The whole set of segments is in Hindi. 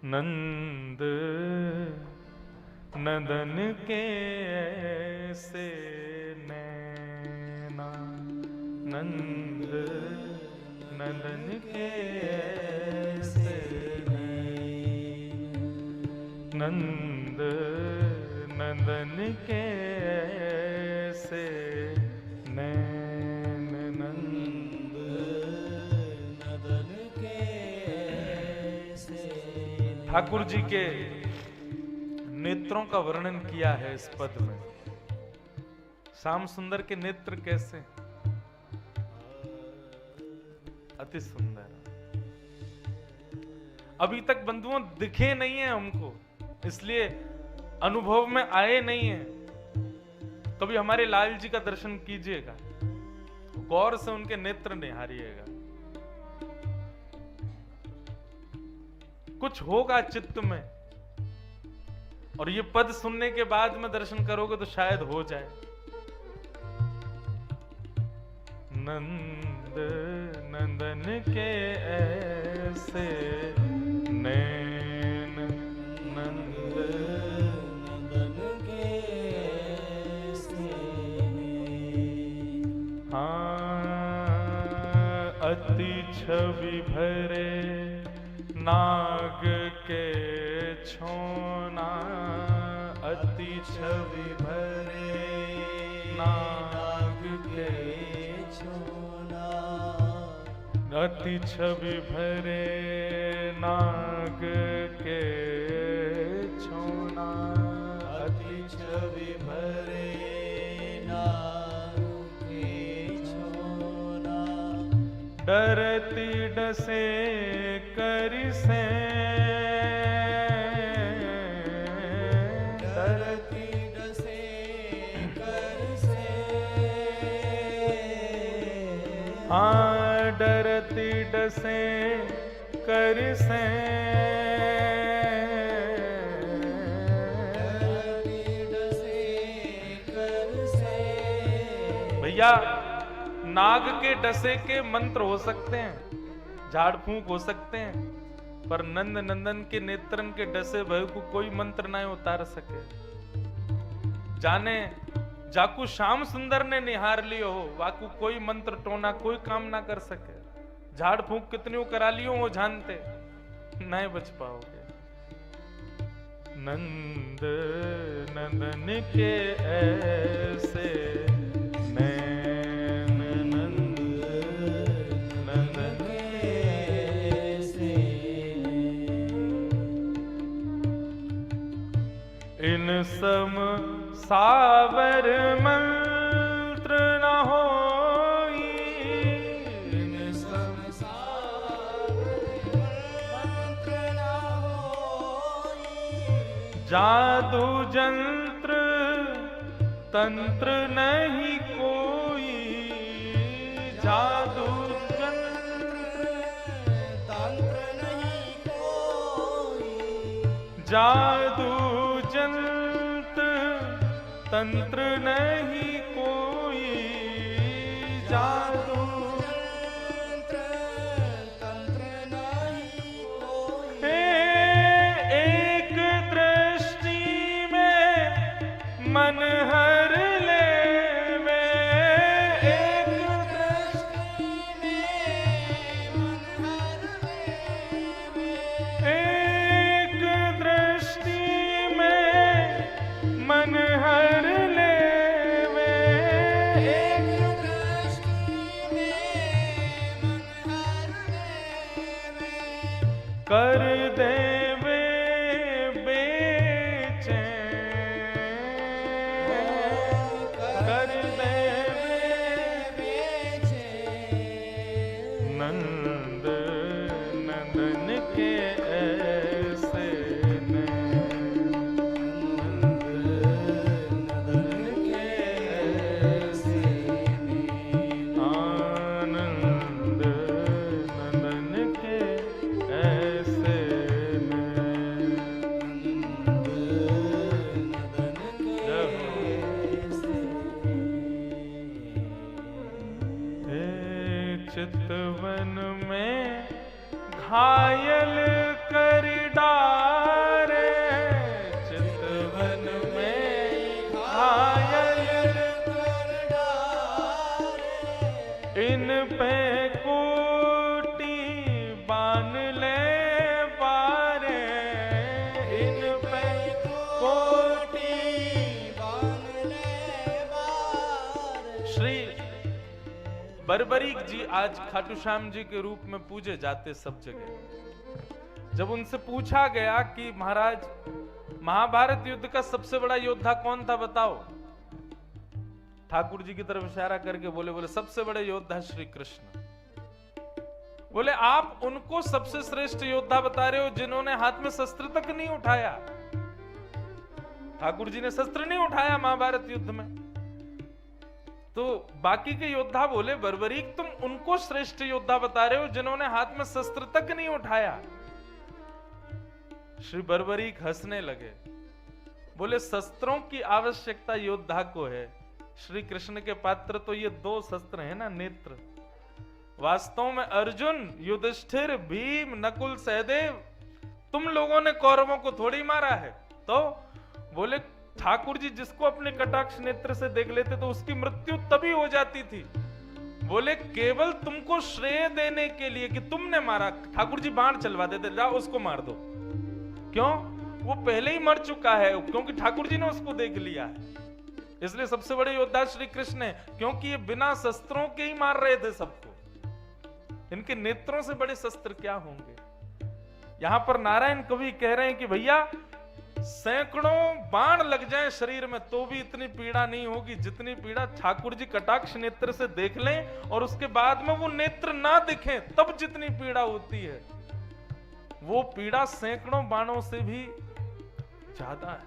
नंद नंदन के ऐसे नैना, नंद नंदन के ऐसे नैना, नंद नंदन के ऐसे नैन, नंद नंदन के ऐसे। ठाकुर जी के नेत्रों का वर्णन किया है इस पद में। श्याम सुंदर के नेत्र कैसे, अति सुंदर। अभी तक बंधुओं दिखे नहीं है हमको, इसलिए अनुभव में आए नहीं है। कभी हमारे लाल जी का दर्शन कीजिएगा, गौर से उनके नेत्र निहारिएगा, कुछ होगा चित्त में। और ये पद सुनने के बाद में दर्शन करोगे तो शायद हो जाए। नंद नंदन के ऐसे नैन, नंद नंदन के ऐसे नैन। हाँ, अति छवि भरे नाग के छोना, अति छवि भरे नाग के छोना, अति छवि भरे नाग के छोना, अति छवि भरे नाग के छोना। डरती डसे करि से, डरती डसे करि से। हाँ, डरती डसे करि से, डरती डसे करि से। भैया, नाग के डसे के मंत्र हो सकते हैं, झाड़ फूंक हो सकते हैं, पर नंद नंदन के नेत्रन के डसे भय को कोई मंत्र नहीं उतार सके। जाने जाकू श्याम सुंदर ने निहार लियो हो, वाकू कोई मंत्र टोना कोई काम ना कर सके। झाड़ फूंक कितनी करा लियो हो, जानते नहीं बच पाओगे। नंद नंदन के ऐसे नैन, नंद नंदन के ऐसे। इन सम सावर मंत्र न होई, इन सम सावर मंत्र न होई। जादू जंत्र तंत्र नहीं कोई, जादू जंत्र तंत्र नहीं कोई। जादू जंत्र तंत्र नहीं कोई, जादू जंत्र तंत्र नहीं कोई। एक दृष्टि में मन हर लेवे, एक दृष्टि में मन हर लेवे। एक दृष्टि में मन हर लेवे, एक दृष्टि में मन हर लेवे। कर देवे बेचैन, कर देवे बेचैन। नंद नंदन के ऐसे नैन, नंद नंदन के ऐसे नैन। आनंद नंदन के ऐसे नैन, नंद नंदन के ऐसे। हे चितवन में घायल कर डाल, बर्बरीक जी आज खाटू श्याम जी के रूप में पूजे जाते सब जगह। जब उनसे पूछा गया कि महाराज महाभारत युद्ध का सबसे बड़ा योद्धा कौन था बताओ, ठाकुर जी की तरफ इशारा करके बोले सबसे बड़े योद्धा श्री कृष्ण। बोले आप उनको सबसे श्रेष्ठ योद्धा बता रहे हो जिन्होंने हाथ में शस्त्र तक नहीं उठाया। ठाकुर जी ने शस्त्र नहीं उठाया महाभारत युद्ध में। तो बाकी के योद्धा बोले बर्बरीक तुम उनको श्रेष्ठ योद्धा बता रहे हो जिन्होंने हाथ में शस्त्र तक नहीं उठाया। श्री बर्बरीक हंसने लगे, बोले शस्त्रों की आवश्यकता योद्धा को है। श्री कृष्ण के पात्र तो ये दो शस्त्र है ना, नेत्र। वास्तव में अर्जुन, युधिष्ठिर, भीम, नकुल, सहदेव, तुम लोगों ने कौरवों को थोड़ी मारा है। तो बोले ठाकुर जी जिसको अपने कटाक्ष नेत्र से देख लेते तो उसकी मृत्यु तभी हो जाती थी। बोले केवल तुमको श्रेय देने के लिए कि तुमने मारा, ठाकुर जी बाण चलवा देते, जाओ उसको मार दो। क्यों? वो पहले ही मर चुका है, क्योंकि ठाकुर जी ने उसको देख लिया है। इसलिए सबसे बड़े योद्धा श्री कृष्ण है, क्योंकि ये बिना शस्त्रों के ही मार रहे थे सबको। इनके नेत्रों से बड़े शस्त्र क्या होंगे। यहां पर नारायण कवि कह रहे हैं कि भैया सैकड़ों बाण लग जाएं शरीर में तो भी इतनी पीड़ा नहीं होगी जितनी पीड़ा ठाकुर जी कटाक्ष नेत्र से देख लें और उसके बाद में वो नेत्र ना दिखें तब जितनी पीड़ा होती है, वो पीड़ा सैकड़ों बाणों से भी ज्यादा है।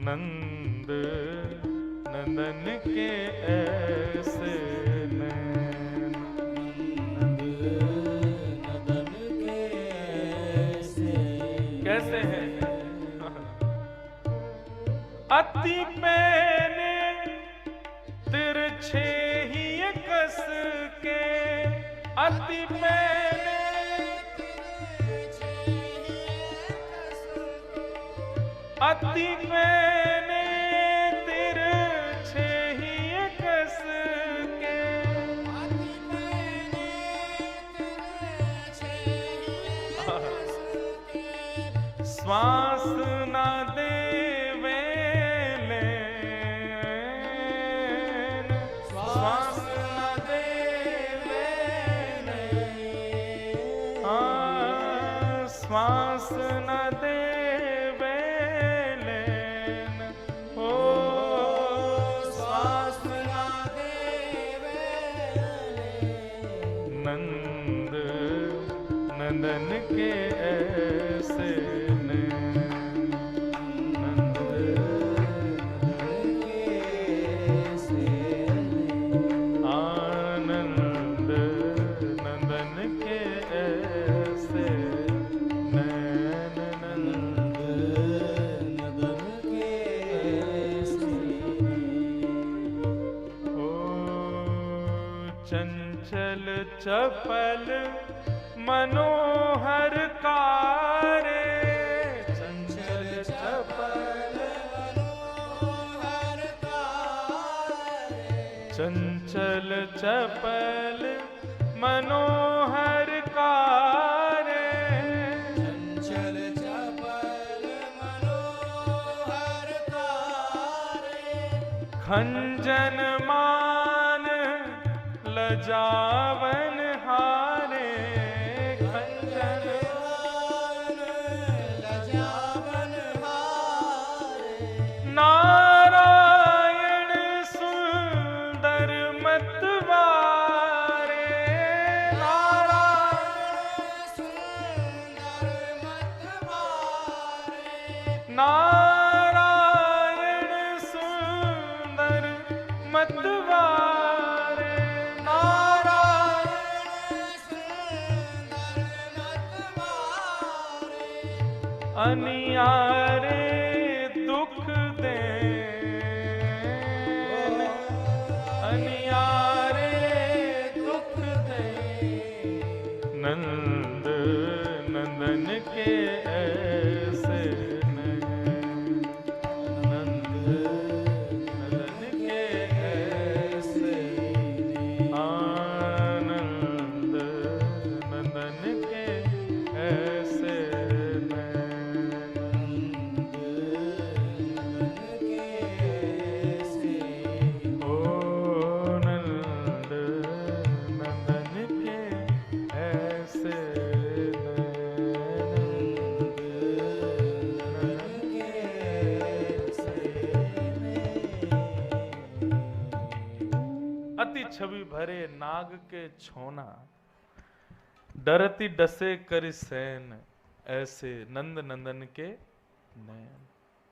नंद नंदन के ऐसे नैन, नंदन के ऐसे कैसे हैं? अति मैंने तिरछे ही कस के, अति मैंने अति मैंने तिरछे ही कस के, श्वास न देवे लेन, श्वास न देवे लेन, श्वास न देवे लेन, ओ श्वास न देवे लेन, नंद नंदन के ऐसे नैन, नंद नंदन के ऐसे नैन, आनंद नंदन के ऐसे नैन, नंद नंदन के ऐसे नैन। ओ चंचल चपल मनोहर कारे, चंचल चपल मनोहर कारे, चंचल चपल मनोहर कारे, चंचल चपल मनोहर कारे, खंजन मान लजावन हारे, नारायण सुंदर मतवारे, नारायण सुंदर मतवारे, नारायण सुंदर मतवारे, नारायण सुंदर मतवारे, अनियारे दुख दे, अनियारे दुख दे, नंद नंदन के ऐसे नैन, नंद नंदन के ऐसे नैन, आनंद नंदन के ऐसे नैन, नंद छवि भरे नाग के छोना, डरती डसे कर सैन, ऐसे नंद नंदन के नैन।